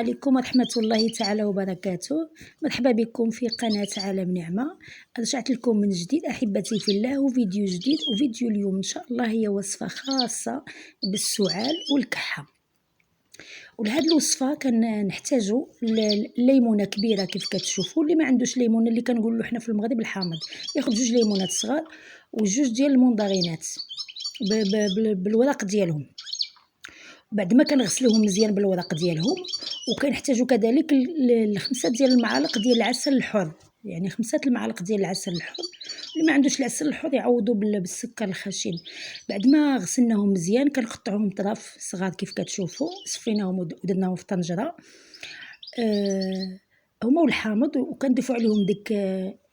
عليكم ورحمة الله تعالى وبركاته. مرحبا بكم في قناة عالم نعمة. رجعت لكم من جديد أحبتي في الله وفيديو جديد. وفيديو اليوم إن شاء الله هي وصفة خاصة بالسعال والكحة. ولهاد الوصفة كنحتاجو ليمونة كبيرة كيف كتشوفوا. اللي ما عندوش ليمونة اللي كنقولوا حنا في المغرب الحامض ياخذ 2 ليمونات صغار وجوج ديال المندغينات بالورق ديالهم. بعد ما كنغسلوهم مزيان بالورق ديالهم. وكنحتاجو كذلك 5 ديال المعالق ديال العسل الحر، يعني 5 المعالق ديال العسل الحر. اللي ما عندوش العسل الحر يعوضوا بالسكر الخشن. بعد ما غسلناهم مزيان كنقطعوهم طراف صغار كيف كتشوفوا، صفيناهم ودرناهم في طنجره هما والحامض، وكنضيفوا عليهم ديك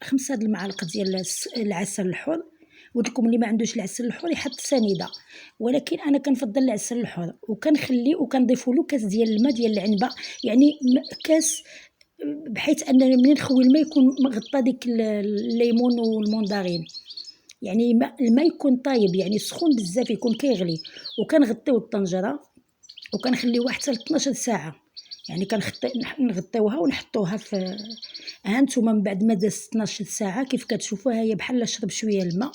5 المعالق ديال العسل الحر. قلت لكم اللي ما عندوش العسل الحر يحط سنيده، ولكن انا كنفضل العسل الحر. وكنخلي وكنضيفوا له كاس ديال الماء ديال العنبه، يعني كاس، بحيث ان منين نخوي الماء يكون مغطى ديك الليمون والمندغين، يعني الماء يكون طايب، يعني سخون بزاف يكون كيغلي. وكنغطيو الطنجره وكنخليوها حتى ل 12 ساعه، يعني نغطيوها ونحطوها في هانتوما. من بعد ما دازت 12 ساعه كيف كتشوفوا هي بحال شرب شويه الماء.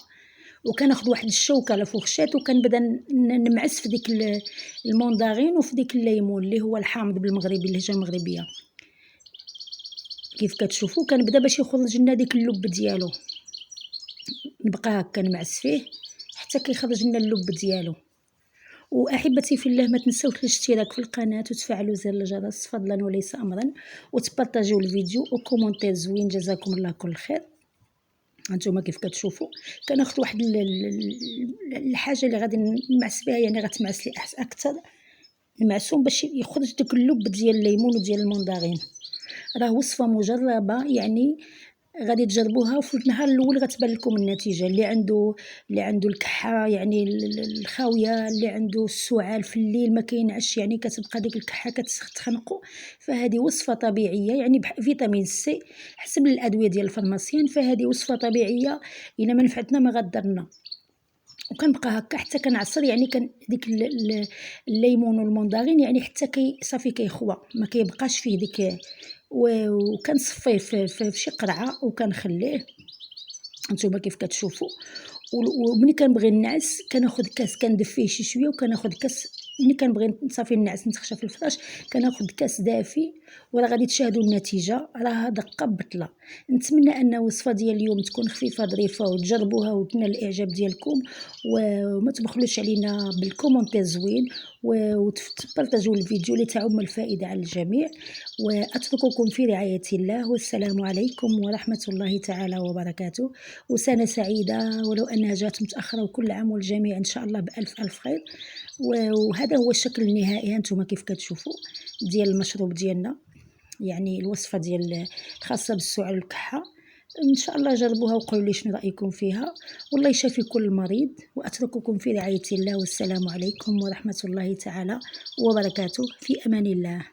وكناخذ واحد الشوكه على فوخشات وكنبدا نمعس في ديك المندغين وفي ديك الليمون اللي هو الحامض بالمغربي، اللهجه المغربيه كيف كتشوفوا. كنبدا باش يخرج لنا ديك اللب ديالو، نبقى هكا نمعس فيه حتى كيخرج لنا اللب ديالو. واحبتي في الله ما تنساوش الاشتراك في القناه وتفعلوا زر الجرس فضلا وليس امرا، وتبارطاجيو الفيديو وكومونتير زوين. جزاكم الله كل خير. هانتوما كيف كتشوفوا كناخذ واحد الحاجه اللي غادي نمعس بها، يعني غتمعس لي اكثر المعسوم باش يخرج داك اللب ديال الليمون وديال المندغين. راه وصفه مجربه، يعني غادي تجربوها وفي النهار الاول غتبان لكم النتيجه. اللي عنده الكحه يعني الخاويه، اللي عنده السعال في الليل ما كينعش، يعني كتبقى ديك الكحه كتخنقو. فهذه وصفه طبيعيه، يعني فيتامين سي حسب الادويه ديال الفارماسيين. فهذه وصفه طبيعيه الا ما نفعتنا ما غضرنا. وكنبقى هكا حتى كنعصر، يعني ديك الليمون والمندغين، يعني حتى صافي كيخوى ما كيبقاش فيه ديك. وكنصفيه في شي قرعه وكنخليه. نتوما كيف كتشوفوا. وملي كنبغي ننعس كناخذ كاس كندفيه شي شويه، وكناخذ كاس ملي كنبغي صافي ننعس نتخشى في الفراش كناخذ كاس دافي. وراه غادي تشاهدوا النتيجه، راه دقه بطله. نتمنى ان الوصفه ديال اليوم تكون خفيفه ظريفه وتجربوها وتنال الاعجاب ديالكم. وما تبخلوش علينا بالكومونتير زوين، وتبارطاجوا الفيديو لتعم الفائده على الجميع. واترككم في رعايه الله، والسلام عليكم ورحمه الله تعالى وبركاته. وسنه سعيده ولو انها جات متاخره، وكل عام والجميع ان شاء الله بالف الف خير. وهذا هو الشكل النهائي هانتوما كيف كتشوفوا ديال المشروب ديالنا، يعني الوصفه ديال الخاصه بالسعال والكحه. ان شاء الله جربوها وقولوا لي شنو رايكم فيها. والله يشافي كل مريض. واترككم في رعايه الله، والسلام عليكم ورحمه الله تعالى وبركاته. في امان الله.